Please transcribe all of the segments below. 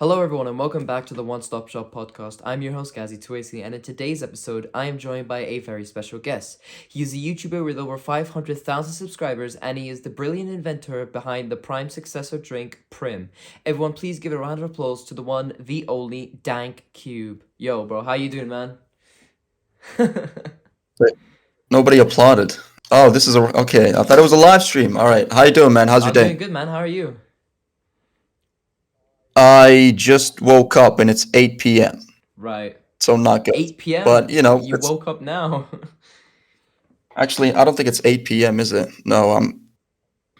Hello, everyone, and welcome back to the One Stop Shop podcast. I'm your host, 𝐒𝐇𝐎𝐏, and in today's episode, I am joined by a very special guest. He is a YouTuber with over 500,000 subscribers, and he is the brilliant inventor behind the prime successor drink, Prim. Everyone, please give a round of applause to the one, the only, DankCube. Yo, bro, how you doing, man? Wait, nobody applauded. Oh, this is okay. I thought it was a live stream. All right. How you doing, man? How's your I'm day? doing good, man. How are you? I just woke up and it's 8 p.m. Right. So not good. 8 p.m.? But, you know, You woke up now. actually, I don't think it's 8 p.m., is it? No,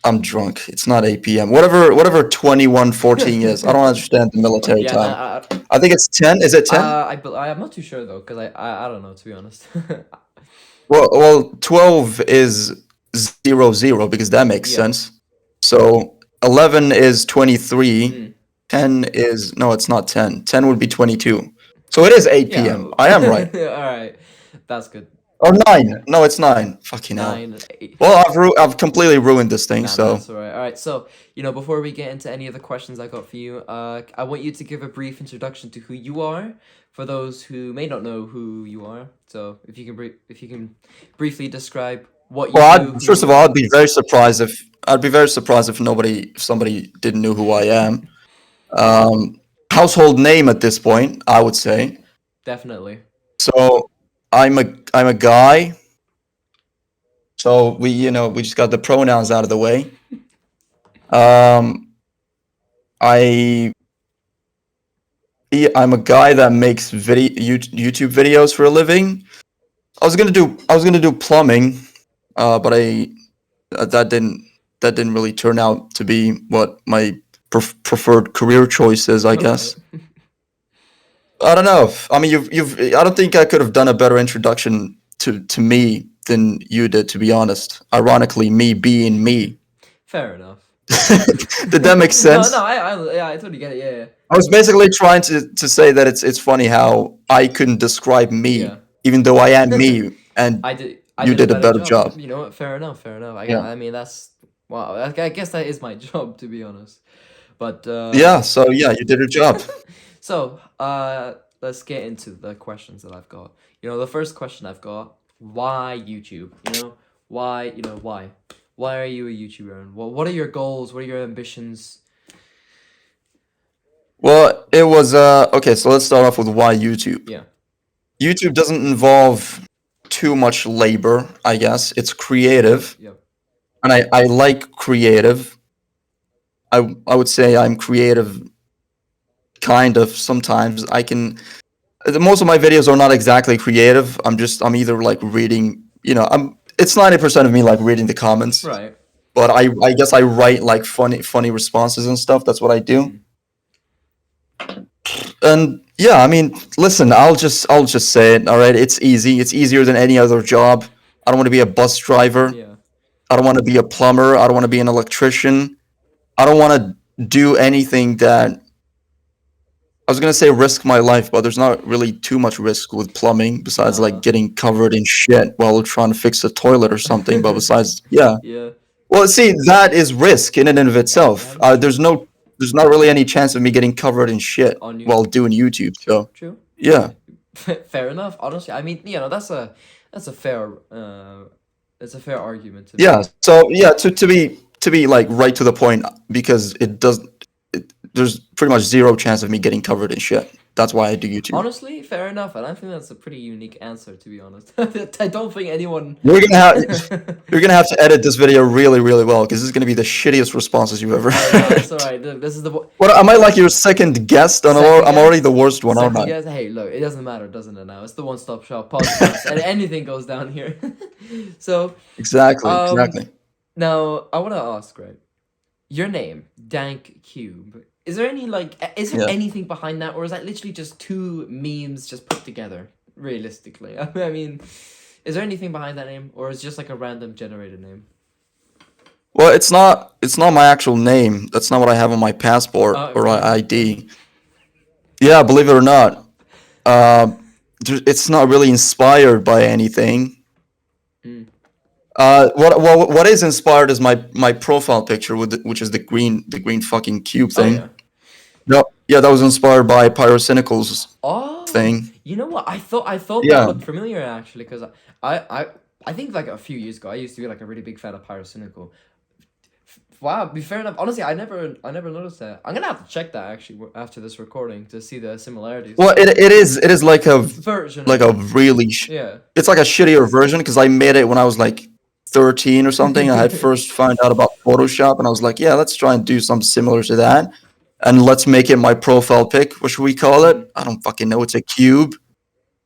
I'm drunk. It's not 8 p.m. Whatever 21:14 is. I don't understand the military Yeah, time. man, I think it's 10. Is it 10? I'm not too sure, though, because I don't know, to be honest. Well, 12 is 00 because that makes Yeah. sense. So 11 is 23. Mm. 10 is no, it's not 10. 10 would be 22. So it is 8 Yeah. p.m. I am right. Alright, that's good. Or 9. No, it's 9. Fucking hell. 9, 8. Well, I've completely ruined this thing, Nah, so. that's alright. Alright, so, before we get into any of the questions I got for you, I want you to give a brief introduction to who you are, for those who may not know who you are. So, if you can briefly describe what you do. First of all, I'd be very surprised if somebody didn't know who I am. Household name at this point, I would say. Definitely. So I'm a guy. So we just got the pronouns out of the way. I'm a guy that makes YouTube videos for a living. I was gonna do plumbing, but that didn't really turn out to be what my preferred career choice is, I guess. I don't know. I mean, I don't think I could have done a better introduction to me than you did, to be honest. Ironically, me being me. Fair enough. Did that make sense? No, I totally get it. Yeah. I was basically trying to say that it's funny how I couldn't describe me, even though I am me, and you did a better job. You know what? Fair enough. I mean, wow. I guess that is my job, to be honest. But yeah. So yeah, you did your job. So let's get into the questions that I've got. The first question I've got: why YouTube? Why? Why? Why are you a YouTuber? And what are your goals? What are your ambitions? Well, it was okay. So let's start off with why YouTube. Yeah. YouTube doesn't involve too much labor, I guess. It's creative. Yep. And I like creative. I would say I'm creative. Kind of. Sometimes most of my videos are not exactly creative. I'm either like reading. It's 90% of me like reading the comments. Right. But I guess I write like funny responses and stuff. That's what I do. And yeah, I mean, listen, I'll just say it. All right, it's easy. It's easier than any other job. I don't want to be a bus driver. Yeah. I don't want to be a plumber. I don't want to be an electrician. I don't want to do anything that I was gonna say risk my life, but there's not really too much risk with plumbing besides like getting covered in shit while trying to fix a toilet or something. But besides, yeah. Yeah. Well, see, that is risk in and of itself. There's not really any chance of me getting covered in shit while doing YouTube. So True. yeah. Fair enough. Honestly, I mean, that's a fair argument. Yeah. So yeah, to be like right to the point, because there's pretty much zero chance of me getting covered in shit. That's why I do YouTube. Honestly, fair enough, and I think that's a pretty unique answer, to be honest. I don't think anyone. You're gonna have to edit this video really, really well, because this is gonna be the shittiest responses you've ever heard. It's alright. This is the. What am I like your second guest? I'm already the worst one, aren't I? Hey, look, it doesn't matter, doesn't it? Now it's the one-stop shop podcast, and anything goes down here. So. Exactly. Now I want to ask, right? Your name, DankCube. Is there anything behind that, or is that literally just two memes just put together? Realistically, I mean, is there anything behind that name, or is it just like a random generated name? Well, it's not my actual name. That's not what I have on my passport or ID. Yeah, believe it or not, it's not really inspired by anything. What is inspired is my profile picture which is the green fucking cube thing. Oh, Yeah, that was inspired by Pyrocynical's Oh, thing. you know what? I thought that Yeah. looked familiar actually, because I think like a few years ago I used to be like a really big fan of Pyrocynical. Wow, be fair enough. Honestly, I never noticed that. I'm gonna have to check that actually after this recording to see the similarities. Well, it is like a Version. really Yeah. it's like a shittier version because I made it when I was like 13 or something. I had first found out about Photoshop and I was like, yeah, let's try and do something similar to that. And let's make it my profile pic. What should we call it? I don't fucking know. It's a cube.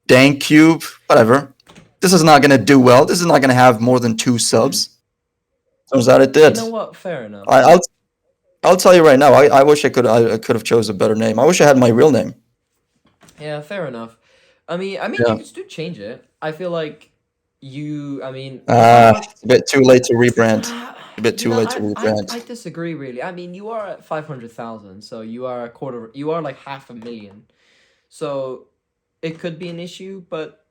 DankCube. Whatever. This is not gonna do well. This is not gonna have more than 2 subs. Turns out it You did. know what? Fair enough. I'll tell you right now. I wish I could have chose a better name. I wish I had my real name. Yeah, fair enough. I mean, Yeah. you could still change it. I feel like you. I mean, It's a bit too late to rebrand. A bit you too know, late to rebrand. I disagree really. I mean, you are at 500,000, so you are a quarter. You are like 500,000, so it could be an issue. But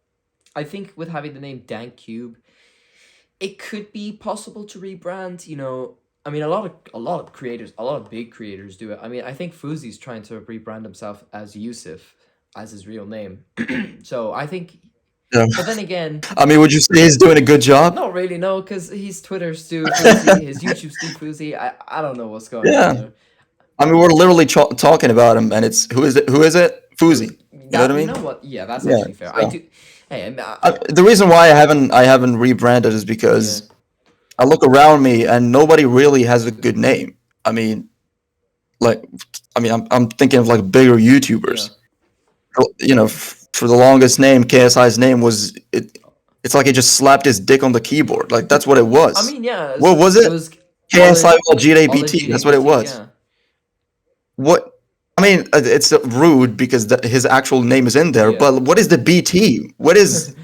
I think with having the name DankCube, it could be possible to rebrand. You know, I mean, a lot of creators, a lot of big creators do it. I mean, I think 𝐒𝐓𝐏𝐿's trying to rebrand himself as 𝐒𝐓𝐻, as his real name. So I think, Yeah. but then again, I mean, would you say he's doing a good job? not really, no, because his Twitter's Stu 𝐒𝐓𝐿, his YouTube's Stu 𝐒𝐓𝐿. I don't know what's going Yeah. on there. I mean, we're literally talking about him, and it's who is it? Who is it? 𝐒𝐓𝐿. You know what I mean? You know what? Yeah, that's Yeah, actually fair. I so- do. Hey, The reason why I haven't rebranded is because I look around me and nobody really has a good name. I mean, I'm thinking of like bigger YouTubers. You know, for the longest name, KSI's name was it. It's like he just slapped his dick on the keyboard. Like that's what it was. I mean, yeah. What was it? It was KSI all the GDAPT. That's what it was. Yeah. What? I mean, it's rude because his actual name is in there. Yeah. But what is the BT? What is?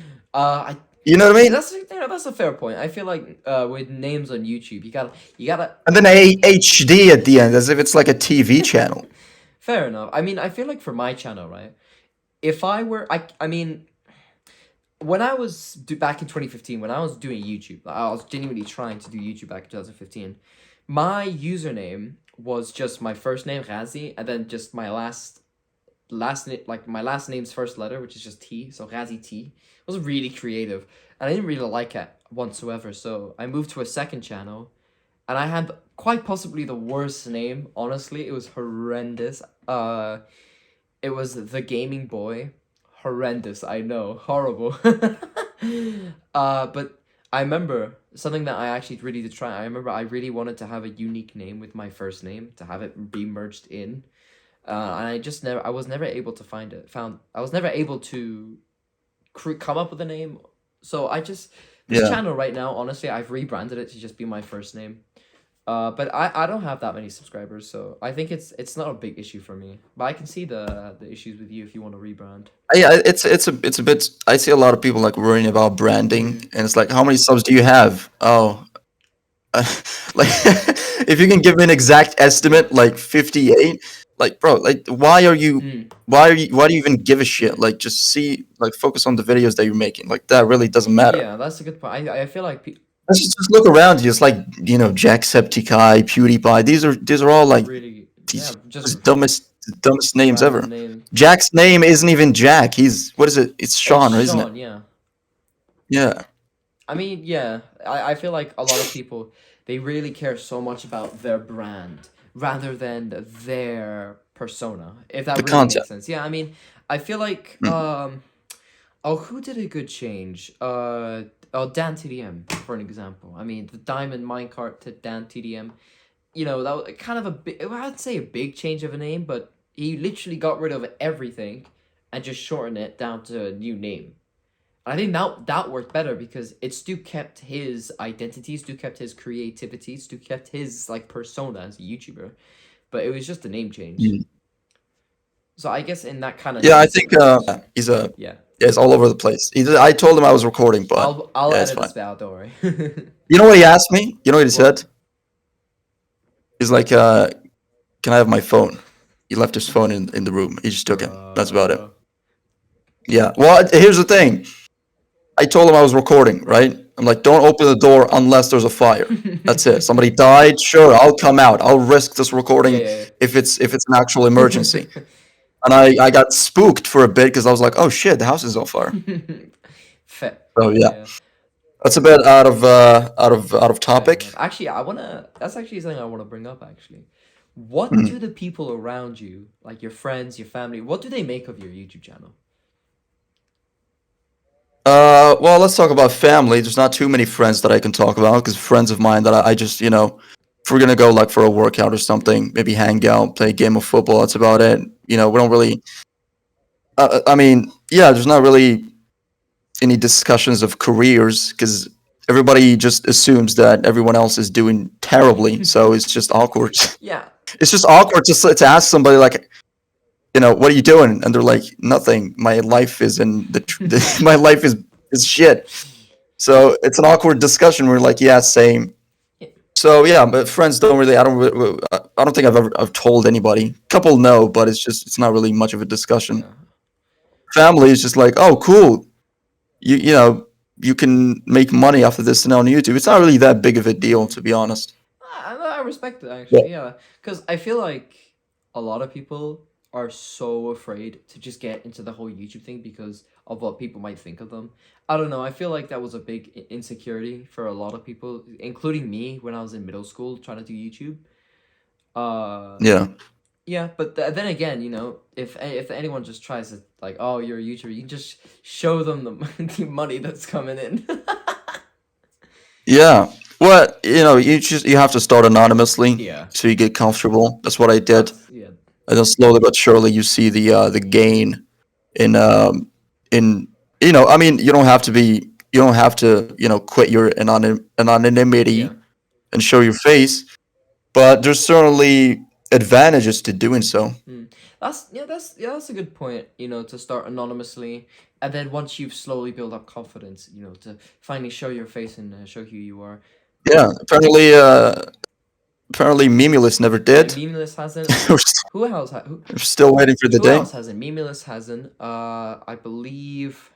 You know what I mean? That's a fair point. I feel like with names on YouTube, you gotta. And then HD at the end, as if it's like a TV channel. Fair enough. I mean, I feel like for my channel, right? If I were, I mean, when I was back in 2015, when I was doing YouTube, I was genuinely trying to do YouTube back in 2015. My username was just my first name, Razi, and then just my last name, like my last name's first letter, which is just T, so Razi T. It was really creative, and I didn't really like it whatsoever, so I moved to a second channel, and I had quite possibly the worst name, honestly. It was horrendous. It was The Gaming Boy. Horrendous, I know. Horrible. But I remember something that I actually really did try. I remember I really wanted to have a unique name with my first name, to have it be merged in. And I was never able to I was never able to come up with a name. So this channel right now, honestly, I've rebranded it to just be my first name. But I don't have that many subscribers, so I think it's not a big issue for me. But I can see the issues with you if you want to rebrand. Yeah, it's a bit. I see a lot of people like worrying about branding, and it's like, how many subs do you have? Oh, like if you can give me an exact estimate, like 58. Like, bro, like why do you even give a shit? Like, just focus on the videos that you're making. Like, that really doesn't matter. Yeah, that's a good point. I feel like just look around you. It's like, you know, Jacksepticeye, PewDiePie. These are all like really, just dumbest names ever. Name. Jack's name isn't even Jack. What is it? It's Sean, isn't it? Yeah. Yeah. I mean, yeah. I feel like a lot of people, they really care so much about their brand rather than their persona. If that really makes sense. Yeah, I mean, I feel like who did a good change? DanTDM, for an example. I mean, the Diamond Minecart to DanTDM. You know, that was kind of I'd say a big change of a name, but he literally got rid of everything and just shortened it down to a new name. And I think that worked better because it still kept his identity, still kept his creativity, still kept his like persona as a YouTuber, but it was just a name change. So I guess in that kind of I think he's it's all over the place. I told him I was recording, but I'll edit this out. Don't worry. You know what he asked me? You know what he said? He's like, "Can I have my phone?" He left his phone in the room. He just took it. That's about it. Yeah. Well, here's the thing. I told him I was recording, right? I'm like, don't open the door unless there's a fire. That's it. Somebody died, sure, I'll come out. I'll risk this recording Yeah. if it's an actual emergency. And I got spooked for a bit because I was like, oh shit, the house is on fire. Fair. So yeah. That's a bit out of topic. Actually, that's actually something I want to bring up, actually. What do the people around you, like your friends, your family, what do they make of your YouTube channel? Well, let's talk about family. There's not too many friends that I can talk about because friends of mine that I just, if we're gonna go like for a workout or something, maybe hang out, play a game of football, that's about it. We don't really. I mean, yeah, there's not really any discussions of careers because everybody just assumes that everyone else is doing terribly, so it's just awkward. Yeah. It's just awkward to ask somebody like, what are you doing? And they're like, nothing. My life is my life is shit. So it's an awkward discussion. We're like, yeah, same. So yeah, but friends don't really. I don't think I've told anybody. Couple know, but it's not really much of a discussion. Yeah. Family is just like, oh, cool. You can make money off of this now on YouTube. It's not really that big of a deal, to be honest. I respect it, actually. Yeah, because I feel like a lot of people are so afraid to just get into the whole YouTube thing because of what people might think of them. I don't know. I feel like that was a big insecurity for a lot of people, including me when I was in middle school trying to do YouTube. Yeah. Yeah, but then again, if anyone just tries to like, oh, you're a YouTuber, you can just show them the money that's coming in. Yeah. Well, you have to start anonymously. Yeah. So you get comfortable. That's what I did. Yeah. And then slowly but surely you see the gain in I mean, you don't have to quit your anonymity and show your face, but there's certainly advantages to doing so. That's a good point, to start anonymously, and then once you've slowly built up confidence, to finally show your face and show who you are. Yeah, apparently Memulus never did. Memulus hasn't. Who else? We're still waiting for the day. Who else hasn't? Memulus hasn't. I believe.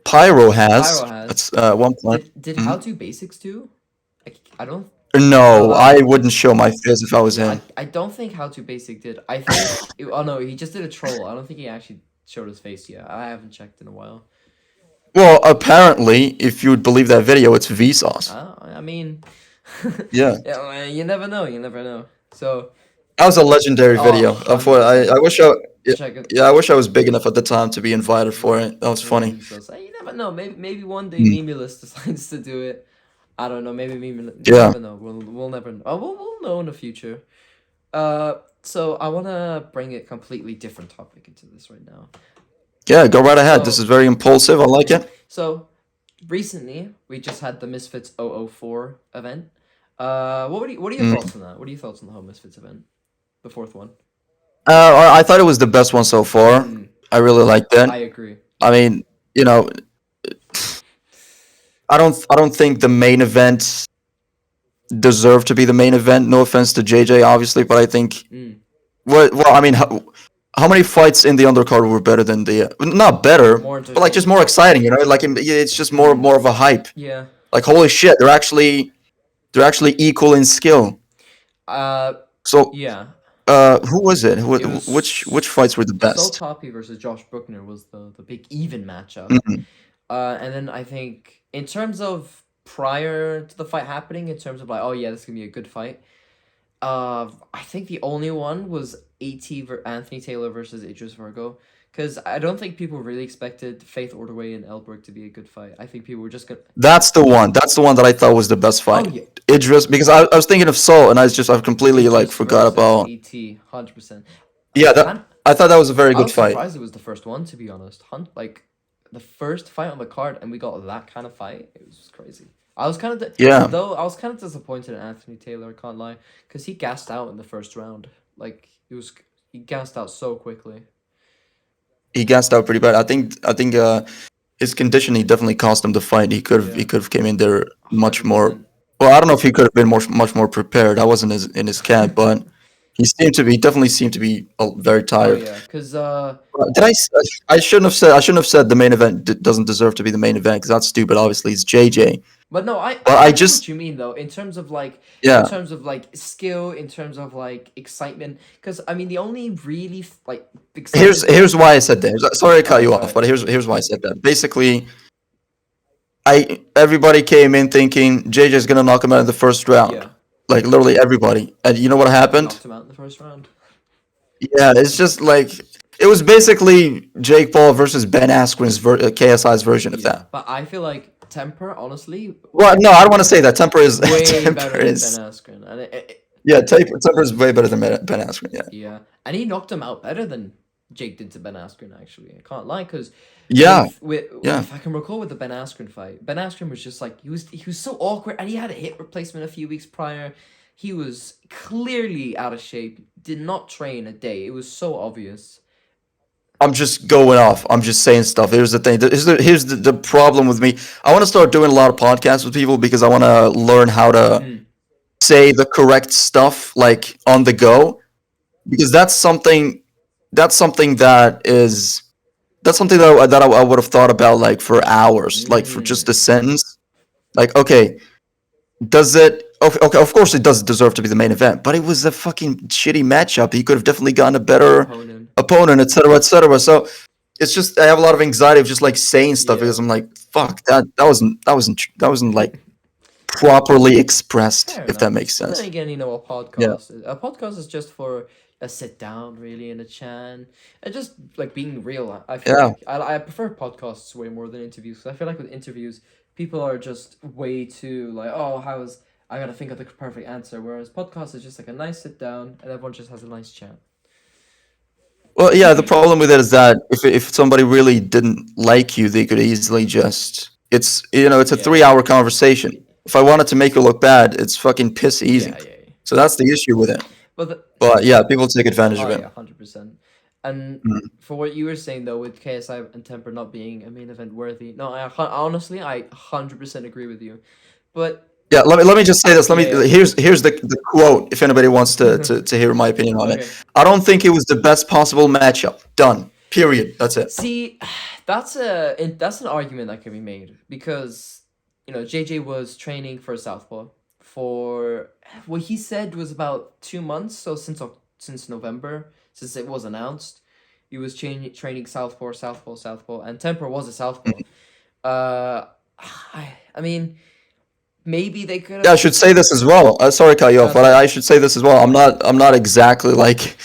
Pyro has. That's one point. Did How to Basics too? I don't. No, I wouldn't show my face if I was him. I don't think How to Basic did. I think. Oh no, he just did a troll. I don't think he actually showed his face yet. I haven't checked in a while. Well, apparently, if you would believe that video, it's Vsauce. I mean. Yeah. Yeah, you never know. You never know. So. That was a legendary video. I wish I wish I was big enough at the time to be invited for it. That was funny. You never know. Maybe one day Memulus decides to do it. I don't know. Maybe Memulus. Yeah. Never know. We'll never know. We'll know in the future. So I want to bring a completely different topic into this right now. Yeah, go right ahead. This is very impulsive. I like it. So, recently we just had the Misfits 004 event. What are your thoughts on that? What are your thoughts on the whole Misfits event? The fourth one. I thought it was the best one so far. I really liked it. I agree. I mean, I don't think the main event deserved to be the main event. No offense to JJ, obviously, but I think. Well, I mean, how many fights in the undercard were better than not better, but like just more exciting? Like it's just more of a hype. Yeah. Like holy shit, they're actually equal in skill. So yeah. Who was it? Which fights were the best? 𝐒𝐓𝐿 versus Josh Bruckner was the big even matchup. And then I think in terms of prior to the fight happening, in terms of like, oh yeah, this is gonna be a good fight. I think the only one was Anthony Taylor versus Idris Virgo, because I don't think people really expected Faith Ordway and Elberg to be a good fight. I think people were just gonna. That's the one that I thought was the best fight. Oh, yeah. Idris, because I was thinking of Soul, and I've completely forgot about. 100%. Yeah, I thought that was a very good fight. I was surprised it was the first one, to be honest. The first fight on the card, and we got that kind of fight. It was crazy. I was kind of though I was kind of disappointed in Anthony Taylor. I can't lie, because he gassed out in the first round. He gassed out so quickly. He gassed out pretty bad. I think his conditioning definitely cost him the fight. He could have came in there much 100%. More. Well, I don't know if he could have been much more prepared. I wasn't in his camp, but He definitely seemed to be very Oh tired. yeah, because Did I shouldn't have said the main event doesn't deserve to be the main event because that's stupid. Obviously, it's JJ. but no, But I I get what just you mean though. In yeah. terms of like skill, in terms of like excitement. Because I mean, the only really like excitement. Here's why I said that. Sorry to cut Oh, you sorry. off, but here's why I said that. Basically, everybody came in thinking JJ's gonna knock him out in the first round. Yeah, Like literally everybody. And you know what he happened? knocked him out in the first round. Yeah, it's just like it was basically Jake Paul versus Ben Askren's KSI's version of Yeah, that. but I feel like Temper, honestly, Well, no, I don't want to say that. Temper is way Temper better than Ben is Askren, and yeah. Temper is way better than Ben Askren. Yeah, yeah, and he knocked him out better than Jake did to Ben Askren. Actually, I can't lie, because yeah, with yeah. if I can recall with the Ben Askren fight, Ben Askren was just like he was so awkward, and he had a hip replacement a few weeks prior. He was clearly out of shape. Did not train a day. It was so obvious. I'm just going off. I'm just saying stuff. Here's the thing. Here's the problem with me. I want to start doing a lot of podcasts with people because I want to learn how to Mm. say the correct stuff like on the go because that's something that is that's something that I would have thought about like for hours, like for just a Mm. sentence. Like, okay, does it? Okay, of course it does deserve to be the main event, but it was a fucking shitty matchup. He could have definitely gotten a better Opponent. opponent, etc., etc. So it's just I have a lot of anxiety of just like saying stuff Yeah. because I'm like, fuck that wasn't like properly expressed, Fair if that enough. makes But then sense. again, Yeah, a podcast is just for a sit down, really, and a chat, and just like being real. I feel yeah. like I prefer podcasts way more than interviews. 'Cause I feel like with interviews, people are just way too like, oh, I gotta think of the perfect answer. Whereas podcast is just like a nice sit down, and everyone just has a nice chat. Well, yeah. The problem with it is that if somebody really didn't like you, they could easily just it's a Yeah. 3 hour conversation. If I wanted to make you look bad, it's fucking piss easy. Yeah, yeah, yeah. So that's the issue with it. But But yeah, people take advantage oh of it. yeah, 100%. And Mm. for what you were saying though, with KSI and Temper not being a main event worthy, no, honestly, I 100% agree with you. But Yeah, let me just say this. Let me yeah, yeah. here's the quote if anybody wants to hear my opinion on it. Okay. I don't think it was the best possible matchup. Done. Period. That's it. See, that's an argument that can be made because JJ was training for Southpaw for what he said was about 2 months. So since November, since it was announced, he was training Southpaw, and Temper was a Southpaw. I mean, maybe they could Yeah, I have. should say this as well. Sorry, to cut you off, but Sorry. I should say this as well. I'm not exactly like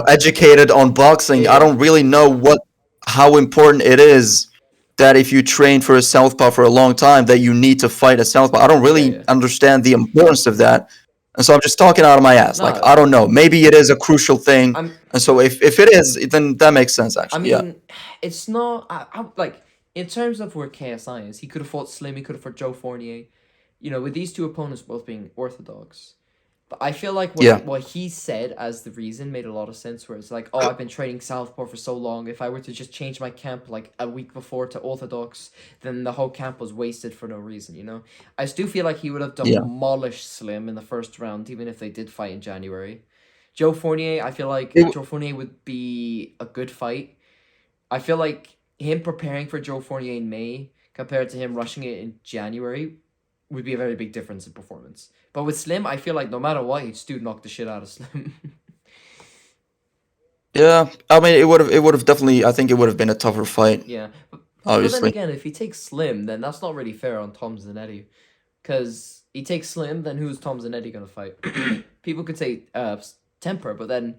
educated on boxing. I Yeah, don't really know how important it is that if you train for a southpaw for a long time that you need to fight a southpaw. I don't yeah, really yeah. understand the importance of that. And so I'm just talking out of my ass. Like No, I don't know. Maybe it is a crucial thing. I'm. And so if it is, then that makes sense I actually. Yeah. mean, it's not. I like in terms of where KSI is. He could have fought Slim. He could have fought Joe Fournier. With these two opponents both being orthodox. But I feel like Yeah. what he said as the reason made a lot of sense. Where it's like, oh, I've been training Southpaw for so long. If I were to just change my camp like a week before to orthodox, then the whole camp was wasted for no reason. I still feel like he would have Yeah. demolished Slim in the first round, even if they did fight in January. Joe Fournier, I feel like It- Joe Fournier would be a good fight. I feel like him preparing for Joe Fournier in May compared to him rushing it in January would be a very big difference in performance. But with Slim, I feel like no matter what, he'd still knock the shit out of Slim. yeah. I mean it would have definitely I think it would have been a tougher fight, Yeah. But then obviously. again, if he takes Slim, then that's not really fair on Tom Zanetti. Because he takes Slim, then who's Tom Zanetti going to fight? People could say Temper, but then,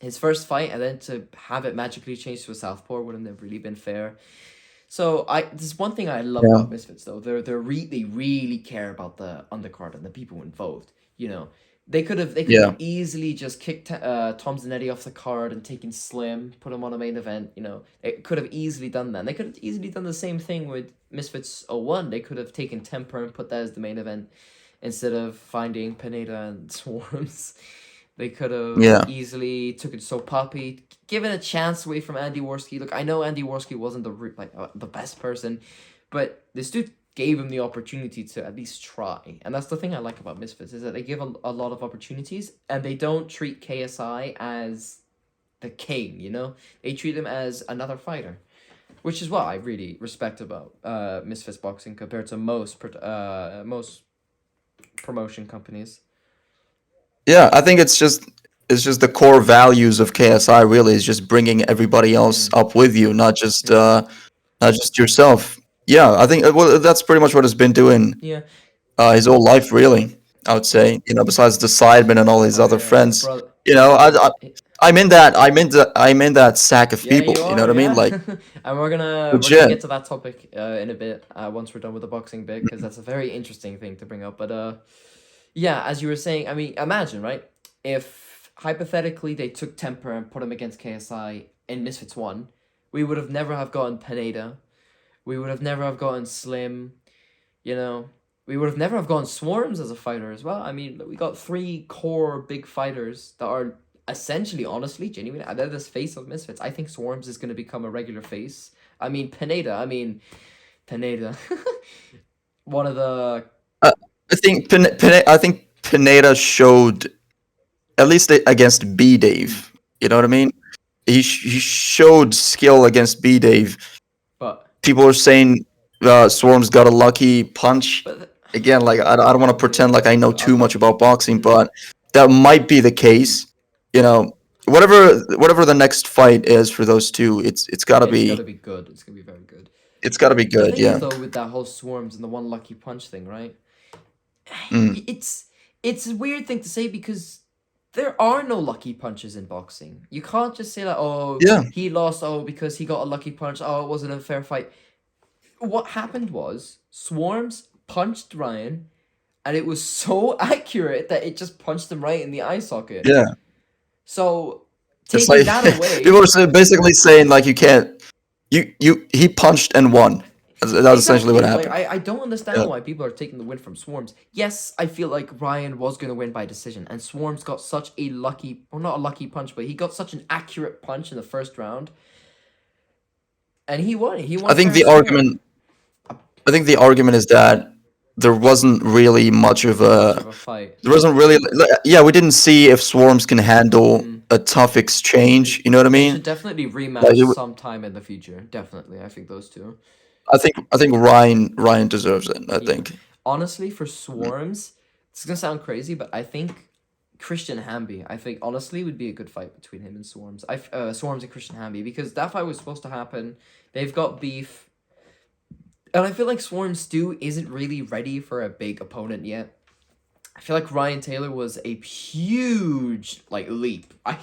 his first fight and then to have it magically change to a southpaw wouldn't have really been fair. So there's one thing I love Yeah. about Misfits though. They really care about the undercard and the people involved. They could have Yeah. easily just kicked Tom Zanetti off the card and taken Slim, put him on a main event. They could have easily done that. And they could have easily done the same thing with Misfits 01. They could have taken Temper and put that as the main event instead of finding Pineda and Swarms. They could have Yeah. easily took it so poppy, given a chance away from Andy Worski. Look, I know Andy Worski wasn't the best person, but this dude gave him the opportunity to at least try. And that's the thing I like about Misfits, is that they give a lot of opportunities, and they don't treat KSI as the king, you know? They treat him as another fighter, which is what I really respect about Misfits Boxing compared to most promotion companies. Yeah, I think it's just the core values of KSI really is just bringing everybody else up with you, not just yourself. Yeah, I think well that's pretty much what he's been doing Yeah. his whole life really. I would say, besides the Sidemen and all his Oh other yeah, his friends, brother. I'm in that sack of Yeah, people. you You know are. what I mean? Yeah, Like and we're gonna legit. get to that topic in a bit once we're done with the boxing bit, because that's a very interesting thing to bring up. But yeah, as you were saying, I mean, imagine, right, if hypothetically they took Temper and put him against KSI in Misfits 1, we would have never have gotten Pineda. We would have never have gotten Slim, you know. We would have never have gotten Swarms as a fighter as well. I mean, we got 3 core big fighters that are essentially, honestly, genuinely, they're this face of Misfits. I think Swarms is going to become a regular face. Pineda. One of the... Uh, I think Pineda showed at least against B Dave. You know what I mean? He showed skill against B Dave. But... People are saying Swarm's got a lucky punch. But Again, like I don't want to pretend like I know too much about boxing, Mhm. but that might be the case. You know, whatever the next fight is for those two, it's gotta it's got to be be good. It's going to be very good. it's gotta be The good. thing is, Yeah. though, with that whole Swarms and the one lucky punch thing, right? Mm. It's a weird thing to say, because there are no lucky punches in boxing. You can't just say like, oh, Yeah. he lost, oh, because he got a lucky punch, oh, it wasn't a fair fight. What happened was Swarms punched Ryan, and it was so accurate that it just punched him right in the eye socket. Yeah. So It's taking like that away, people are basically saying like you can't. He punched and won. That's essentially what Like, happened. I don't understand Yeah. why people are taking the win from Swarms. Yes, I feel like Ryan was going to win by decision, and Swarms got such a lucky, or not a lucky punch, but he got such an accurate punch in the first round, and he won. He won I think fair and the square. argument. I think the argument is that there wasn't really much of Much of a fight. there wasn't really yeah, we didn't see if Swarms can handle a tough exchange. You know what I They mean? should definitely Like rematch sometime in the future. Definitely, I think those two. I think Ryan deserves it. I Yeah. think. Honestly, for Swarms, it's gonna sound crazy, but I think Christian Hamby, I think honestly would be a good fight between him and Swarms. Swarms and Christian Hamby, because that fight was supposed to happen. They've got beef, and I feel like Swarms Stu isn't really ready for a big opponent yet. I feel like Ryan Taylor was a huge leap. I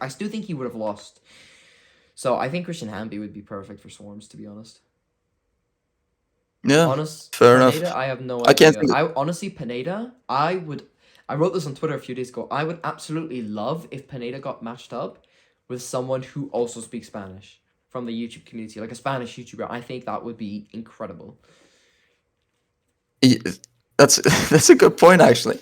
still think he would have lost. So I think Christian Hamby would be perfect for Swarms, to be honest. Yeah. Fair Pineda, enough. I have no idea. I can't think. Honestly, Pineda, I wrote this on Twitter a few days ago. I would absolutely love if Pineda got matched up with someone who also speaks Spanish from the YouTube community, like a Spanish YouTuber. I think that would be incredible. That's a good point, actually.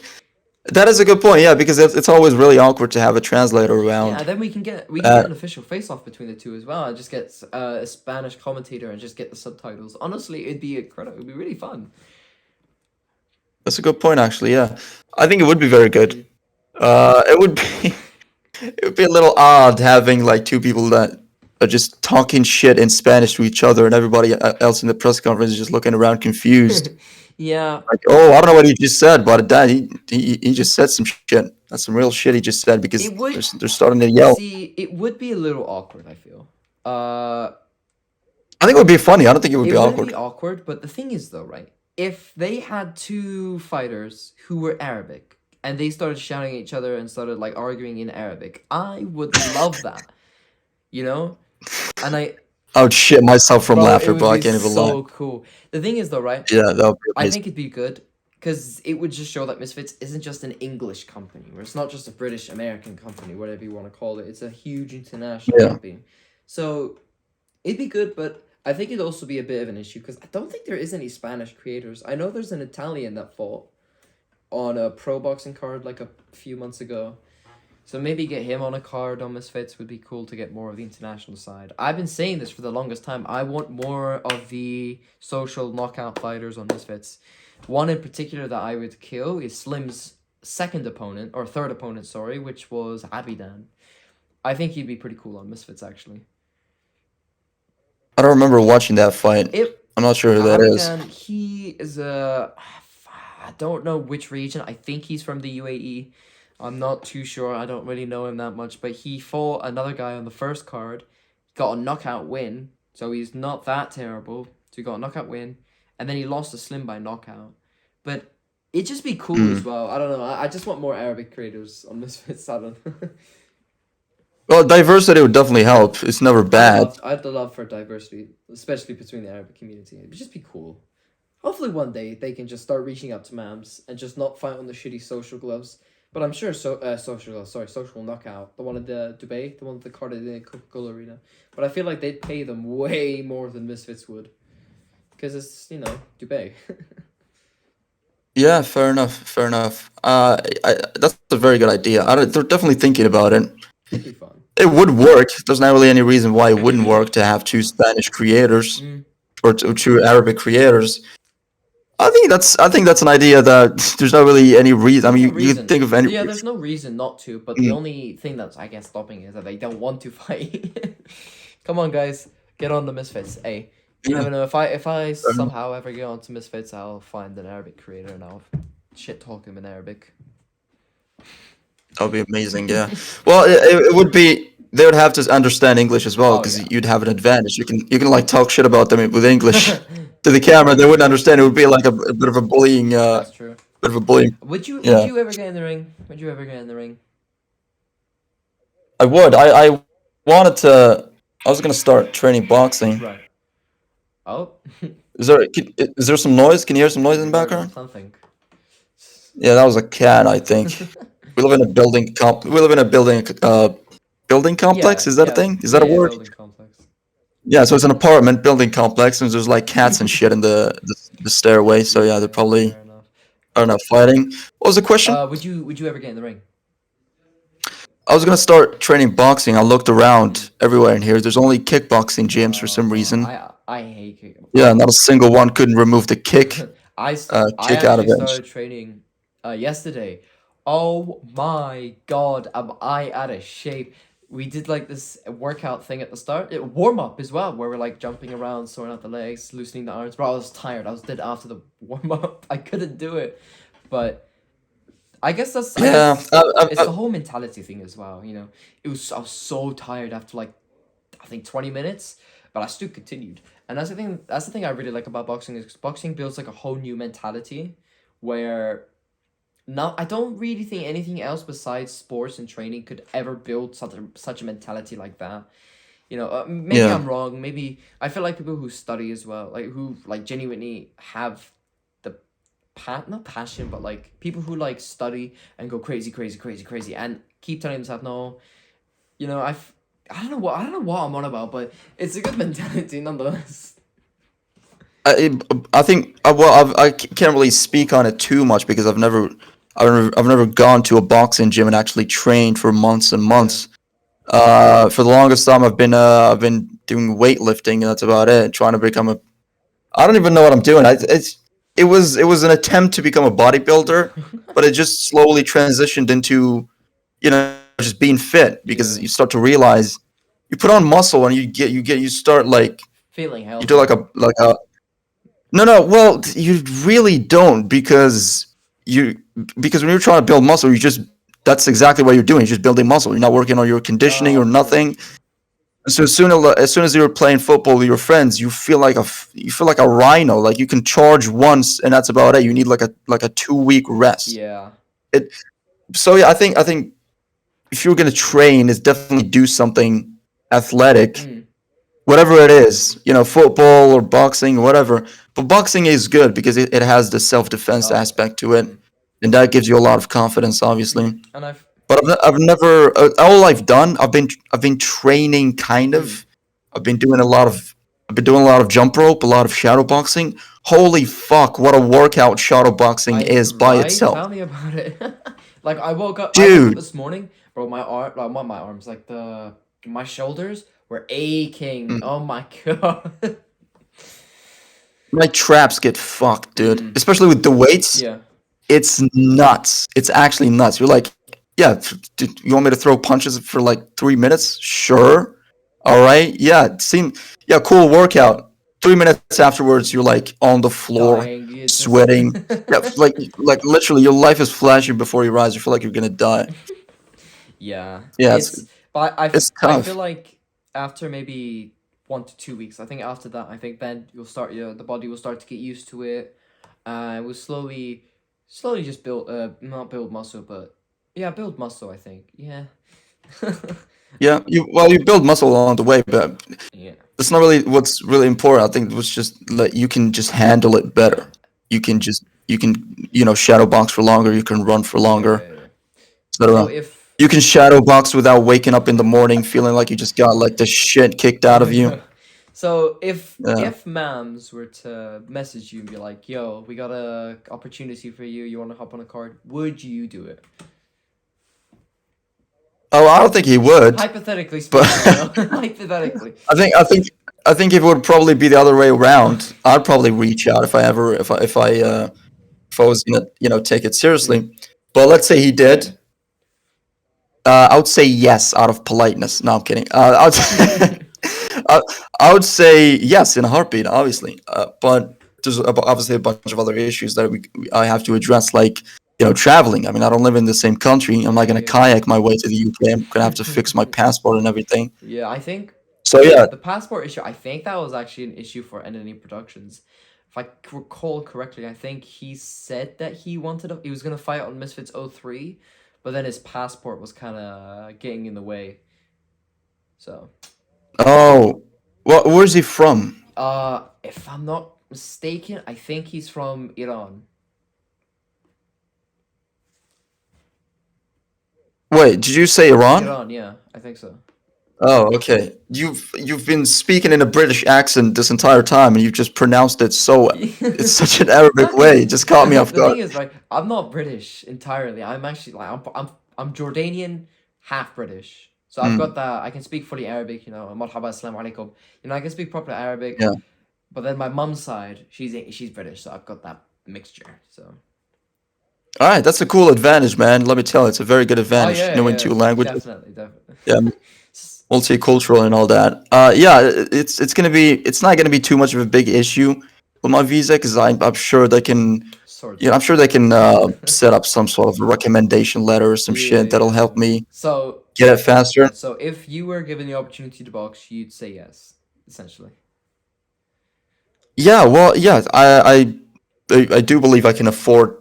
That is a good point, yeah, because it's always really awkward to have a translator around. Yeah, then we can get an official face-off between the two as well. I just get a Spanish commentator and just get the subtitles. Honestly, it'd be incredible. It'd be really fun. That's a good point, actually. Yeah, I think it would be very good. It would be a little odd having like two people that are just talking shit in Spanish to each other, and everybody else in the press conference is just looking around confused. Yeah. Like, oh, I don't know what he just said, but Dad, he just said some shit. That's some real shit he just said, because they're starting to yell. See, it would be a little awkward, I feel. I think it would be funny. I don't think it would be awkward. It would be awkward, but the thing is, though, right? If they had two fighters who were Arabic, and they started shouting at each other and started arguing in Arabic, I would love that. You know? And I would shit myself from laughter, but I can't even lie. So cool. The thing is, though, right? Yeah, that would be amazing. I think it'd be good, because it would just show that Misfits isn't just an English company, or it's not just a British American company, whatever you want to call it. It's a huge international company. So it'd be good, but I think it'd also be a bit of an issue, because I don't think there is any Spanish creators. I know there's an Italian that fought on a pro boxing card a few months ago. So maybe get him on a card on Misfits would be cool to get more of the international side. I've been saying this for the longest time. I want more of the social knockout fighters on Misfits. One in particular that I would kill is Slim's second opponent, or third opponent, sorry, which was Abidan. I think he'd be pretty cool on Misfits, actually. I don't remember watching that fight. I'm not sure who that is. Abidan, he is I don't know which region. I think he's from the UAE. I'm not too sure. I don't really know him that much. But he fought another guy on the first card. Got a knockout win. So he's not that terrible. So he got a knockout win. And then he lost to Slim by knockout. But it'd just be cool as well. I don't know. I just want more Arabic creators on Misfits. I don't know. Well, diversity would definitely help. It's never bad. I'd love for diversity, especially between the Arabic community. It'd just be cool. Hopefully one day they can just start reaching out to Mams and just not fight on the shitty social gloves. But I'm sure social knockout, the one in the Dubai, the one with the card in the Coca-Cola Arena. But I feel like they'd pay them way more than Misfits would, because it's Dubai. Yeah, fair enough. Fair enough. That's a very good idea. They're definitely thinking about it. It'd be fun. It would work. There's not really any reason why it wouldn't work to have two Spanish creators or two Arabic creators. I think that's an idea that there's not really any reason. I mean, you think of any. Yeah, there's no reason not to. But the only thing that's I guess stopping is that they don't want to fight. Come on, guys, get on the Misfits. Hey, you never know. If I somehow ever get onto Misfits, I'll find an Arabic creator and I'll shit talk him in Arabic. That would be amazing. Yeah. Well, it would be. They would have to understand English as well because you'd have an advantage. You can like talk shit about them with English to the camera. They wouldn't understand. It would be like a bit of a bullying. That's true. Bit of a bullying. Would you ever get in the ring? Would you ever get in the ring? I would. I wanted to. I was gonna start training boxing. Right. Oh. Is there some noise? Can you hear some noise in the background? Something. Yeah, that was a cat. I think. We live in a building building complex. Yeah, Is that a thing? Is that a word? Building complex. Yeah, so it's an apartment building complex, and there's like cats and shit in the stairway. So yeah, they're probably I don't know fighting. What was the question? Would you ever get in the ring? I was gonna start training boxing. I looked around everywhere in here. There's only kickboxing gyms for some reason. I hate kickboxing. Yeah, not a single one couldn't remove the kick. I out of it. started training yesterday. Oh my god, am I out of shape? We did like this workout thing at the start. Warm up as well, where we're like jumping around, sorting out the legs, loosening the arms. Bro, I was tired. I was dead after the warm up. I couldn't do it. But I guess it's the whole mentality thing as well, I was so tired after like I think 20 minutes, but I still continued. And that's the thing I really like about boxing is boxing builds like a whole new mentality where now I don't really think anything else besides sports and training could ever build such a mentality like that. Maybe I'm wrong. Maybe I feel like people who study as well, like who like genuinely have the not passion, but like people who like study and go crazy, and keep telling themselves no. I don't know what I'm on about, but it's a good mentality nonetheless. I think I can't really speak on it too much because I've never gone to a boxing gym and actually trained for months and months. For the longest time, I've been doing weightlifting, and that's about it. Trying to become I don't even know what I'm doing. It was an attempt to become a bodybuilder, but it just slowly transitioned into, just being fit because you start to realize you put on muscle and you start like feeling healthy. You do like a no. Well, you really don't because when you're trying to build muscle, that's exactly what you're doing. You're just building muscle. You're not working on your conditioning or nothing. So as soon as you're playing football with your friends, you feel like a rhino. Like you can charge once and that's about it. You need like a 2-week rest. Yeah. So yeah, I think if you're gonna train, is definitely do something athletic, whatever it is. Football or boxing or whatever. But boxing is good because it has the self-defense aspect to it, and that gives you a lot of confidence, obviously. But I've never. All I've done, I've been training kind of. I've been doing a lot of jump rope, a lot of shadow boxing. Holy fuck! What a workout shadow boxing is by itself. Tell me about it. Like I woke up Dude. this morning. bro. My arm, like not my arms, like my shoulders were aching. Mm. Oh my god. My traps get fucked, dude. Mm. Especially with the weights. Yeah. It's nuts. It's actually nuts. You're like, yeah, dude, you want me to throw punches for like 3 minutes? Sure. All right. Yeah. Yeah, cool workout. 3 minutes afterwards, you're like on the floor, Dying. You just. sweating. Yeah, like literally, your life is flashing before your eyes. You feel like you're gonna die. Yeah, Yeah, but it's I feel tough. like after maybe 1 to 2 weeks, I think after that, I think then the body will start to get used to it, and we'll slowly just build not build muscle, but yeah, build muscle. I think yeah, Yeah, you build muscle along the way, but yeah, it's not really what's really important. I think it was just like you can just handle it yeah, better. You can shadow box for longer. You can run for longer, yeah. So etc. You can shadow box without waking up in the morning feeling like you just got like the shit kicked out of you. so Yeah. if Mams were to message you and be like, "Yo, we got a opportunity for you. You want to hop on a card? Would you do it?" Oh, I don't think he would, Hypothetically but speaking, hypothetically. I think it would probably be the other way around. I'd probably reach out if I ever if I was gonna take it Mm, seriously. But let's say he yeah. did. I would say yes out of politeness. No, I'm kidding. I, I would say yes in a heartbeat, obviously. But there's obviously a bunch of other issues that I have to address, like traveling. I mean, I don't live in the same country. I'm not gonna Yeah. kayak my way to the UK. I'm gonna have to fix my passport and everything. Yeah, I think So yeah. the passport issue, I think that was actually an issue for Enemy Productions. If I recall correctly, I think he said that he was gonna fight on Misfits 03, but then his passport was kind of getting in the way. So, Oh, where's he from? if I'm not mistaken, I think he's from Iran. Wait, did you say Iran? Iran, yeah, I think so. Oh, okay. You've been speaking in a British accent this entire time, and you've just pronounced it so. It's such an Arabic way. It just caught me off The guard. thing is, like, I'm not British entirely. I'm actually like I'm Jordanian, half British. So I've got Mm, that. I can speak fully Arabic. Marhaba, assalamu alaikum. I can speak proper Arabic. yeah. But then my mum's side, she's British, so I've got that mixture. So. All right, that's a cool advantage, man. Let me tell you, it's a very good Oh advantage yeah, knowing yeah, two languages. definitely, definitely. Yeah, multicultural and all that. Yeah, it's not gonna be too much of a big issue with my visa because I'm sure they can. Sort Yeah, I'm sure they can set up some sort of a recommendation letter or some Yeah, shit that'll yeah. help me So get it faster. so if you were given the opportunity to box, you'd say yes, essentially. Yeah, well, yeah, I do believe I can afford,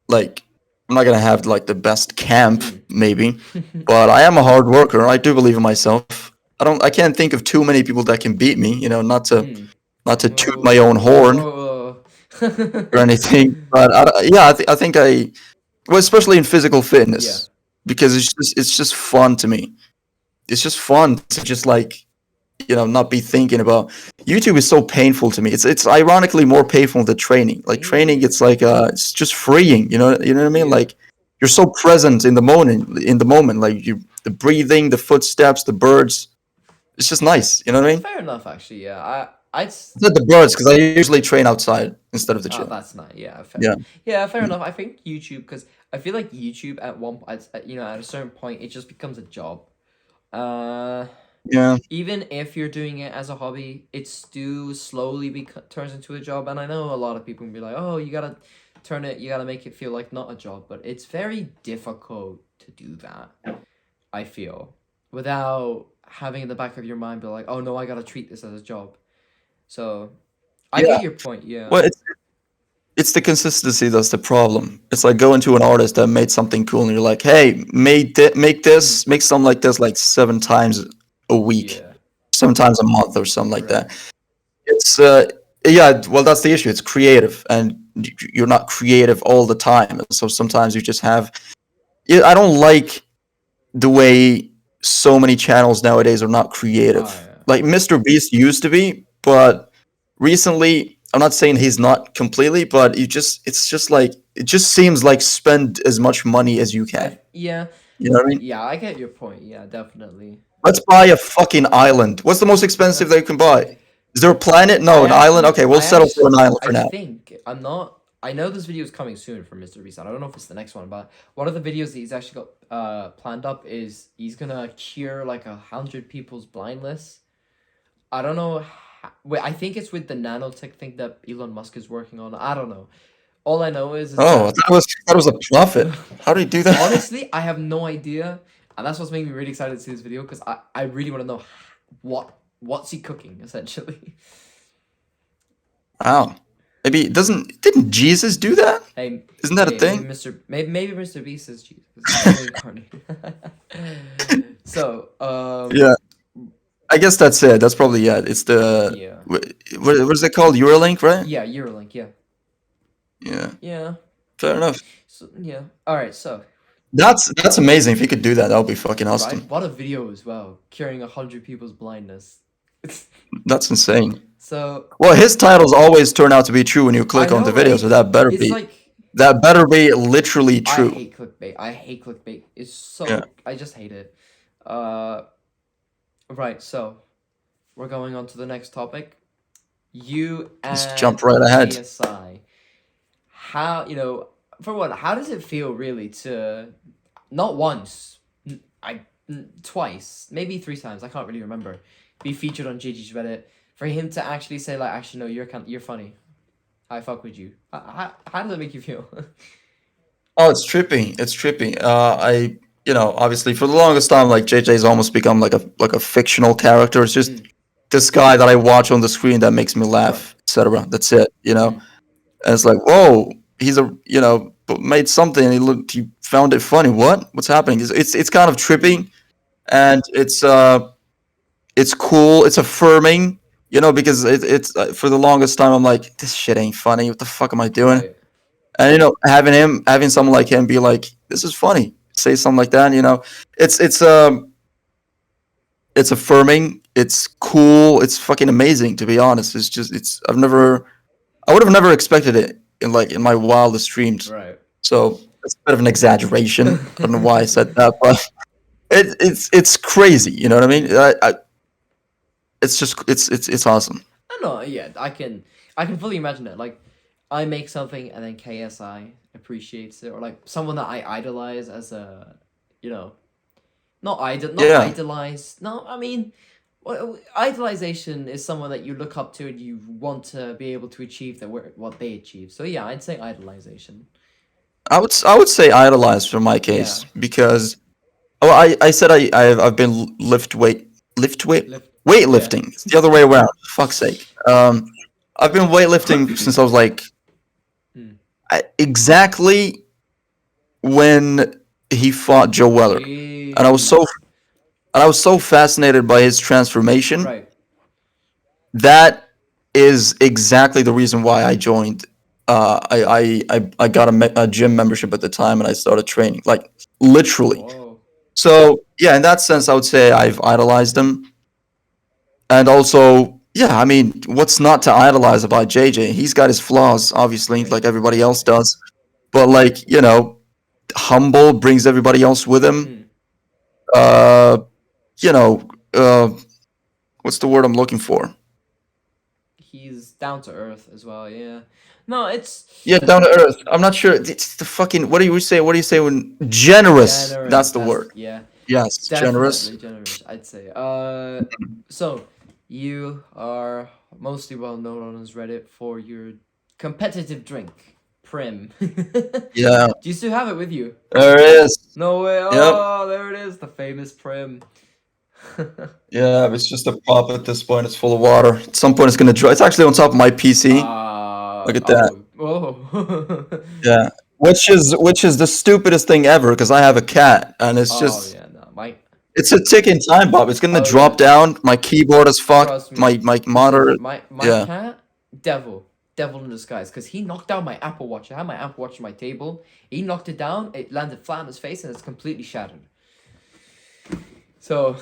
like, I'm not gonna have like the best camp, Mm. maybe, but I am a hard worker. I do believe in myself. I can't think of too many people that can beat me. Mm. Not to toot my own Whoa, horn whoa, or whoa. anything, but yeah, I think well, especially in physical Yeah. fitness, because it's just fun to me. It's just fun to just like not be thinking about. YouTube is so painful to me. It's ironically more painful than training. Like training, Mm. it's like it's just freeing. You know what I mean? Yeah. Like you're so present in the moment. In the moment, like the breathing, the footsteps, the birds. It's just nice. You know what I mean? Fair enough, actually. Yeah. I'd. Not the birds because I usually train outside instead of the Oh, gym. that's nice. Yeah. Fair. Yeah. Yeah. Fair Mm. enough. I think YouTube, because I feel like YouTube at a certain point, it just becomes a job. Uh. Yeah. Even if you're doing it as a hobby, it still slowly turns into a job. And I know a lot of people can be like, "Oh, you gotta make it feel like not a job." But it's very difficult to do that. I feel without having in the back of your mind, be like, "Oh no, I gotta treat this as a job." So I Yeah. get your point. Yeah. Well, it's the consistency that's the problem. It's like going to an artist that made something cool, and you're like, "Hey, Mm. make something like this like 7 times a week, Yeah. sometimes a month, or something like Right. that." It's yeah. Well, that's the issue. It's creative, and you're not creative all the time. So sometimes you just have. Yeah, I don't like the way so many channels nowadays are not Oh creative. yeah. Like Mr. Beast used to be, but recently, I'm not saying he's not completely, but it's just like it just seems like spend as much money as you can. Yeah. You know what I mean? Yeah, I get your point. Yeah, definitely. Let's buy a fucking island. What's the most expensive that you can buy? Is there a planet? No, an island? Okay, we'll settle for an island for now. I know this video is coming soon for Mr. Beast. I don't know if it's the next one, but one of the videos that he's actually got planned up is he's gonna cure like 100 people's blindness. I don't know. Wait, I think it's with the nanotech thing that Elon Musk is working on. I don't know. All I know is Oh, that was a profit. How did he do that? honestly, I have no idea, and that's what's making me really excited to see this video because I really want to know what's he cooking essentially. Wow. Maybe didn't Jesus do that? Hey, Isn't that a thing? Maybe Mr. Beast is Jesus. So Yeah. I guess that's it. That's probably it. It's the yeah. what is it called? Neuralink, right? Yeah, Eurolink, yeah. Yeah. Yeah. Fair enough. So, yeah. All right, so That's amazing. If you could do that, that would be fucking awesome. right? What a video as well, curing 100 people's blindness. That's insane. So Well, his titles always turn out to be true when you click I on the know, video, right? so that better It's be like literally true. I hate clickbait. I hate clickbait. It's so Yeah. I just hate it. Right, so we're going on to the next topic. You Let's and jump right ahead. KSI. How, for what, how does it feel really to not once, twice, maybe 3 times, I can't really remember, be featured on JG's Reddit, for him to actually say like, actually no, you're funny. I fuck with you. How does that make you feel? Oh, it's trippy. It's trippy. Obviously for the longest time, like JJ's almost become like a fictional character. It's just this guy that I watch on the screen that makes me laugh, etc. That's it. And it's like, whoa, he's made something and he found it funny. What's happening? It's kind of trippy, and it's cool. It's affirming. Because it's for the longest time I'm like, this shit ain't funny. What the fuck am I doing? Right. And having someone like him be like, this is funny, say something like that. It's affirming. It's cool. It's fucking amazing, to be honest. I would have never expected it in my wildest dreams. Right. So it's a bit of an exaggeration. I don't know why I said that, but it's crazy. You know what I mean? It's awesome. I know, yeah, I can fully imagine it. Like, I make something and then KSI appreciates it, or like someone that I idolize as a, not idolize. No, I mean, idolization is someone that you look up to and you want to be able to achieve what they achieve. So yeah, I'd say idolization. I would say idolize for my case because, I said I've been weightlifting. Yeah. It's the other way around. Fuck's sake. I've been weightlifting since I was like exactly when he fought Joe Weller, and I was so fascinated by his transformation. Right. That is exactly the reason why I joined. I got a gym membership at the time, and I started training, like literally. Whoa. So yeah, in that sense, I would say I've idolized him. And also, yeah, I mean, what's not to idolize about JJ? He's got his flaws, obviously, like everybody else does. But like, humble, brings everybody else with him. What's the word I'm looking for? He's down to earth as well, yeah. No, it's down to earth. I'm not sure. It's the fucking what do you say when generous? That's the word. Yeah. Yes, generous. Generous, I'd say. So you are mostly well known on his Reddit for your competitive drink, Prim. Yeah. Do you still have it with you? There it is. No way. Oh, there it is, the famous Prim. Yeah, it's just a pop at this point. It's full of water. At some point, it's gonna dry. It's actually on top of my PC. Look at that. Oh. Yeah, which is the stupidest thing ever because I have a cat and it's just. Oh yeah, no, It's a ticking time bomb. It's gonna drop down. My keyboard is fucked. My monitor. My cat, devil in disguise, because he knocked down my Apple Watch. I had my Apple Watch on my table. He knocked it down. It landed flat on his face and it's completely shattered. So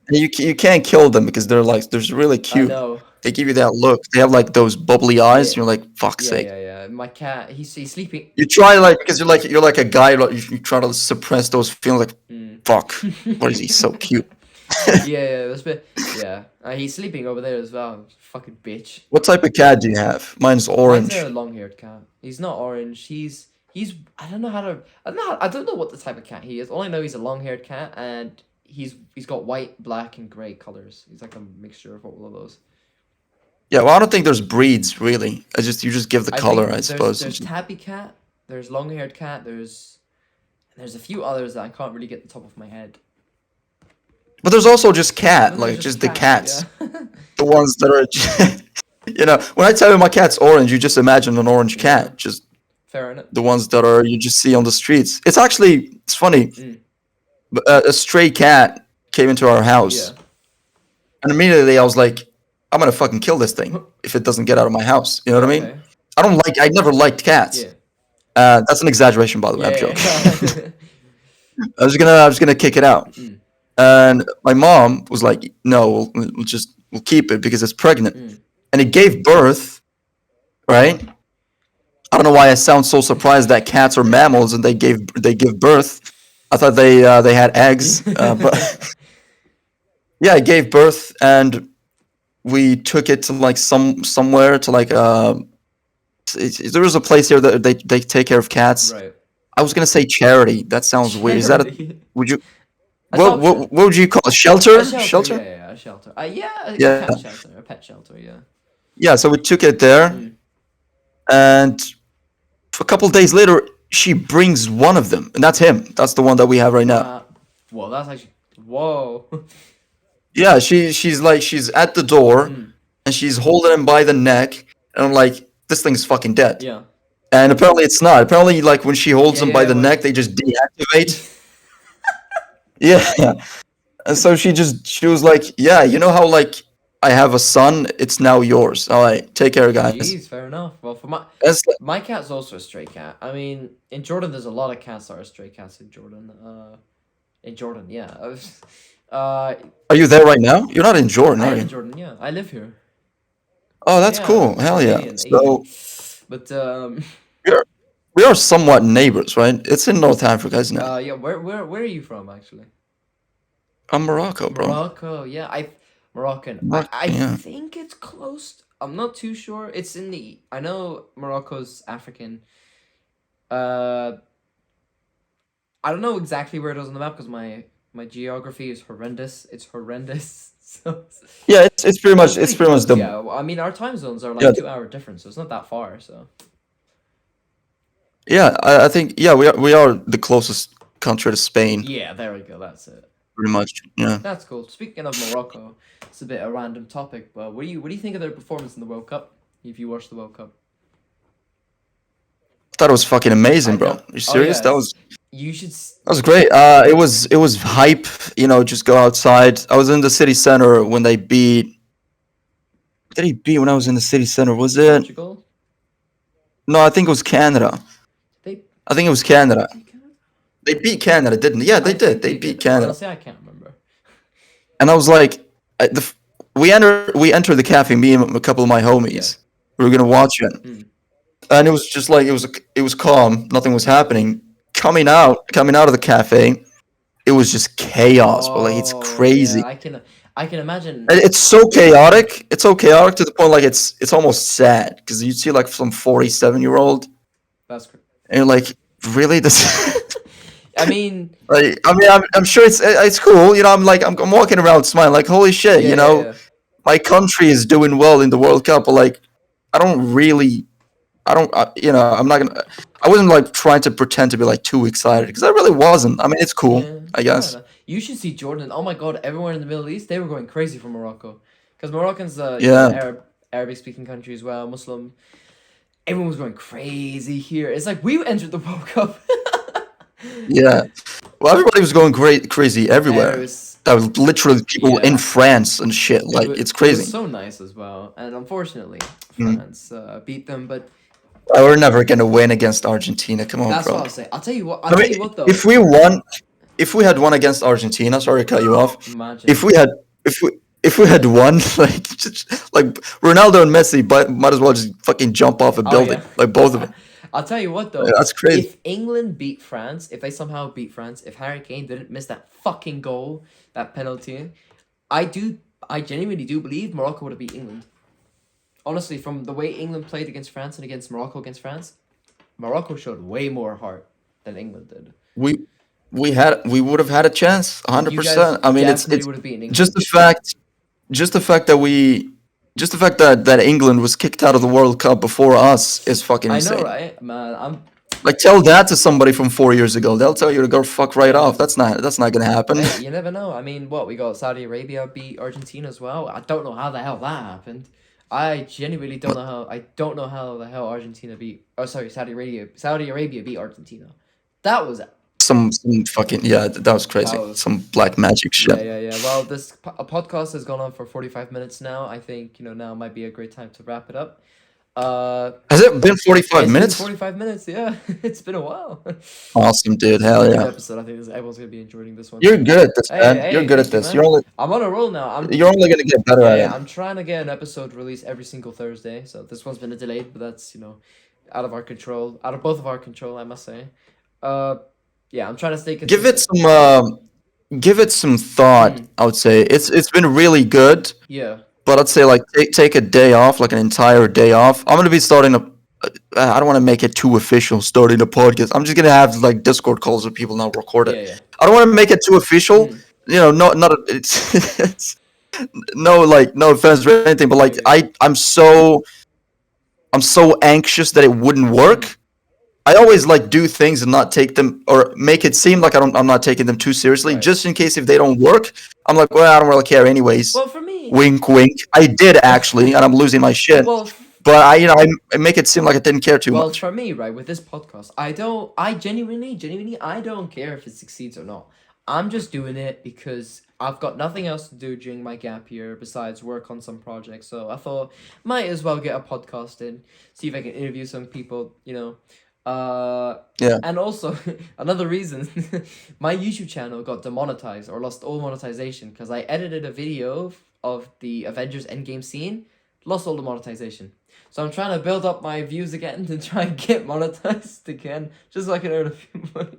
And you can't kill them because they're really I cute. know. They give you that look. They have like those bubbly eyes. Yeah. And you're like, fuck's Yeah, sake. yeah. My cat, he's sleeping. You try like because you're like a guy. Like, you try to suppress those feelings. Like, fuck. What is he so cute? Yeah, that's bit. Yeah, he's sleeping over there as well. Fucking bitch. What type of cat do you have? Mine's orange. Mine's a long-haired cat. He's not orange. He's. I don't know how to. I don't know what the type of cat he is. All I know he's a long-haired cat, and he's got white, black, and gray colors. He's like a mixture of all of those. Yeah, well, I don't think there's breeds really. You just give the color, I suppose. There's tabby cat. There's long-haired cat. There's a few others that I can't really get the top of my head. But there's also just cat, And like there's just the cat, cats, yeah. the ones that are, you know. When I tell you my cat's orange, you just imagine an orange cat, just Fair enough. the ones that you just see on the streets. It's funny. But a stray cat came into our house, Yeah. and immediately I was like, I'm gonna fucking kill this thing if it doesn't get out of my house. You know what I mean? Okay. I never liked cats. Yeah. That's an exaggeration, by the way. I'm joking. Yeah. I was gonna kick it out. And my mom was like, "No, we'll keep it because it's pregnant." And it gave birth, right? I don't know why I sound so surprised that cats are mammals and they give birth. I thought they had eggs, but yeah, it gave birth, and we took it to like somewhere to like there was a place here that they take care of cats. Right. I was gonna say charity. That sounds weird. Is that would you? What would you call a shelter? A shelter? Yeah, a shelter. Yeah. Yeah. A pet shelter. Yeah. Yeah, so we took it there, and a couple of days later, she brings one of them, and that's him. That's the one that we have right now. Well, that's actually whoa. Yeah, she's at the door, and she's holding him by the neck, and I'm like, this thing's fucking dead. Yeah. And apparently it's not. Apparently, like when she holds him by the well- neck, they just deactivate. Yeah. And so she was like, yeah, you know how like I have a son, it's now yours. All right, take care, guys. Jeez, fair enough. Well, for That's my cat's also a stray cat. I mean, in Jordan, there's a lot of cats that are stray cats in Jordan. Yeah. Are you there right now? You're not in Jordan, I'm are in you? Jordan. Yeah, I live here. Oh, that's Yeah, cool. Hell yeah. Alien. So But we are somewhat neighbors, right? It's in North Africa, isn't it? yeah. Where are you from actually? I'm Morocco, bro. Morocco. Yeah, Moroccan. I yeah. think it's close. I'm not too sure. It's in the. I know Morocco's African. I don't know exactly where it is on the map because my geography is horrendous. It's horrendous. So Yeah, it's pretty much the yeah. Well, I mean, our time zones are like Yeah. 2-hour difference, so it's not that far. So yeah. I think we are the closest country to Spain, yeah, there we go. That's it. pretty much. Yeah. That's cool. Speaking of Morocco, it's a bit a random topic, but what do you think of their performance in the World Cup? If you watched the World Cup, I thought it was fucking amazing, bro. know. Are you serious? yeah. That was you should. great. It was hype. You know, just go outside. I was in the city center when they beat. What did he beat when I was in the city center? Was it? Portugal. No, I think it was Canada. They I think it was Canada. They beat Canada, didn't they? Yeah, they did. They beat Canada. Honestly, I can't remember. And I was like, we entered the cafe, me and a couple of my homies. We were gonna watch it, and it was just like it was calm. Nothing was happening. Coming out of the cafe, it was just chaos. But like it's crazy. Yeah, I can imagine. And it's so chaotic. It's so chaotic to the point like it's almost sad because you see like some 47-year-old, That's crazy. and you're like, really this. I mean, I'm sure it's cool. You know, I'm walking around smiling like, holy shit. yeah, You know, yeah. my country is doing well in the World Cup, but like, you know, I wasn't like trying to pretend to be like too excited because I really wasn't. I mean, it's cool, Yeah, I guess. fair enough. You should see Jordan. Oh my God, everyone in the Middle East, they were going crazy for Morocco, because Moroccan's Yeah. Arabic speaking country as well, Muslim. Everyone was going crazy here. It's like we entered the World Cup. Yeah. Well, everybody was going crazy everywhere. It was- That was literally people Yeah. in France and shit. Like, it's It crazy. was so nice as well, and unfortunately, Mm. France beat them. But We're never gonna win against Argentina. Come on, that's bro. what I'll say. I'll tell you what. I mean, though. if we won, if we had won against Argentina, sorry to cut you off. Imagine. If we had won, like Ronaldo and Messi, but might as well just fucking jump off a building, like both of them. I'll tell you what though, Yeah, that's crazy. if England beat France, if they somehow beat France, if Harry Kane didn't miss that fucking goal, that penalty, I genuinely do believe Morocco would have beat England. Honestly, from the way England played against France and against Morocco against France, Morocco showed way more heart than England did. We would have had a chance, 100%. I mean, it's would have beaten England. just the fact that England was kicked out of the World Cup before us is fucking insane. I know, right, man? I'm like, tell that to somebody from 4 years ago. They'll tell you to go fuck right off. That's not gonna happen. Hey, you never know. I mean, what we got? Saudi Arabia beat Argentina as well. I don't know how the hell that happened. I genuinely don't know how. I don't know how the hell Argentina beat. Oh, sorry, Saudi Arabia beat Argentina. That was some fucking that was crazy. Some black magic shit. Yeah. Well, this podcast has gone on for 45 minutes now. I think now might be a great time to wrap it up. Has it been 45 minutes? 45 minutes, yeah. It's been a while. Awesome, dude. Hell yeah. Episode. I think everyone's gonna be enjoying this one. You're good at this, man. You're good at this. I'm on a roll now. You're only gonna get better at it. I'm trying to get an episode released every single Thursday. So this one's been delayed, but that's out of our control, out of both of our control, I must say. Yeah, I'm trying to stay consistent. Give it some thought. I would say it's been really good. Yeah. But I'd say like take a day off, like an entire day off. I'm gonna be starting a. I don't want to make it too official. Starting a podcast. I'm just gonna have like Discord calls with people now record it. Yeah. I don't want to make it too official. It's no offense or anything, but like I'm so anxious that it wouldn't work. I always like do things and not take them or make it seem like I'm not taking them too seriously, just in case if they don't work. I'm like, well, I don't really care anyways. Well, for me, wink, wink. I did actually, and I'm losing my shit. Well, but I make it seem like I didn't care too much. Well, for me, right, with this podcast, I genuinely, I don't care if it succeeds or not. I'm just doing it because I've got nothing else to do during my gap year besides work on some projects. So I thought, might as well get a podcast in, see if I can interview some people, And also, another reason, my YouTube channel got demonetized or lost all monetization because I edited a video of the Avengers Endgame scene, lost all the monetization. So I'm trying to build up my views again to try and get monetized again, just so I can earn a few money.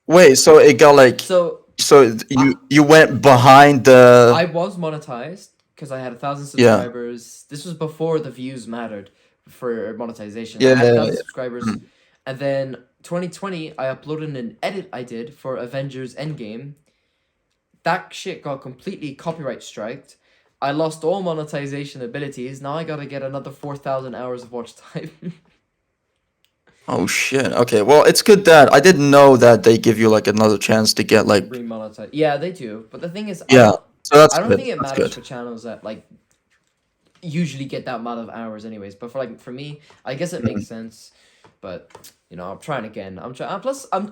Wait, so it got like... So you went behind the... I was monetized because I had 1,000 subscribers. Yeah. This was before the views mattered for monetization. I had 1,000 subscribers. And then 2020, I uploaded an edit I did for Avengers Endgame. That shit got completely copyright striked. I lost all monetization abilities. Now I gotta get another 4,000 hours of watch time. Oh shit. Okay, well, it's good that I didn't know that they give you like another chance to get like remonetized. Yeah, they do. But the thing is, so that's I don't think it matters for channels that like usually get that amount of hours anyways. But for me, I guess it makes sense. But I'm trying again. I'm trying. Plus, I'm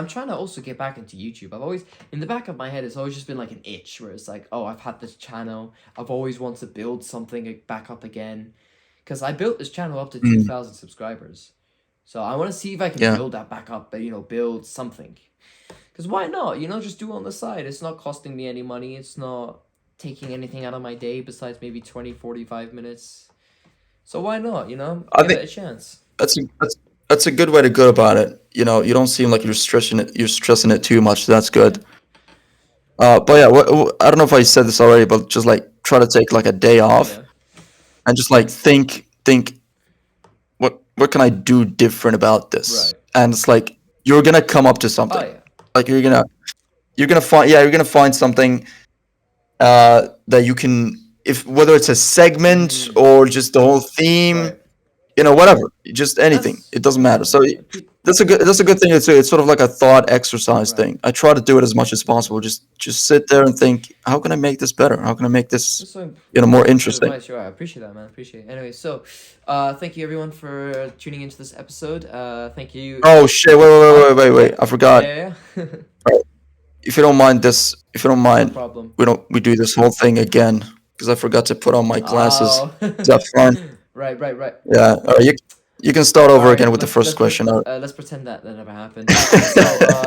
trying to also get back into YouTube. I've always, in the back of my head, it's always just been like an itch where it's like, oh, I've had this channel. I've always wanted to build something back up again, because I built this channel up to 2,000 subscribers. So I want to see if I can build that back up. Build something. Because why not? Just do it on the side. It's not costing me any money. It's not taking anything out of my day besides maybe 20, 45 minutes. So why not? Give it a chance. That's a good way to go about it. You don't seem like you're stressing it too much. So that's good. But yeah, I don't know if I said this already, but just like try to take like a day off, and just like think what can I do different about this? Right. And it's like you're gonna come up to something. Oh, yeah. Like you're gonna find something that you can, whether it's a segment or just the whole theme. Right. Whatever, just anything. It doesn't matter. So that's a good thing. It's sort of like a thought exercise thing. I try to do it as much as possible. Just sit there and think, how can I make this better? How can I make this more interesting? Sure, I appreciate that, man. Appreciate it. Anyway, so thank you everyone for tuning into this episode. Thank you. Oh shit! Wait! I forgot. Yeah. Right. If you don't mind, no problem. We do this whole thing again because I forgot to put on my glasses. Is that fine? Right. Yeah. You can start over Alright, again with the let's- first let's question. Let's pretend that never happened. So,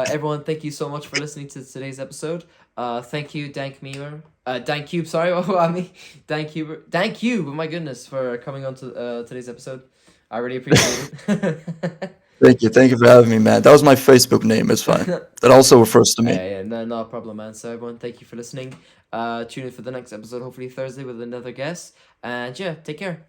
everyone, thank you so much for listening to today's episode. Thank you, DankCube. Sorry, I mean, DankCube. Oh my goodness, for coming on to today's episode. I really appreciate it. Thank you for having me, man. That was my Facebook name. It's fine. That also refers to me. Yeah, no problem, man. So everyone, thank you for listening. Tune in for the next episode, hopefully Thursday, with another guest. And yeah, take care.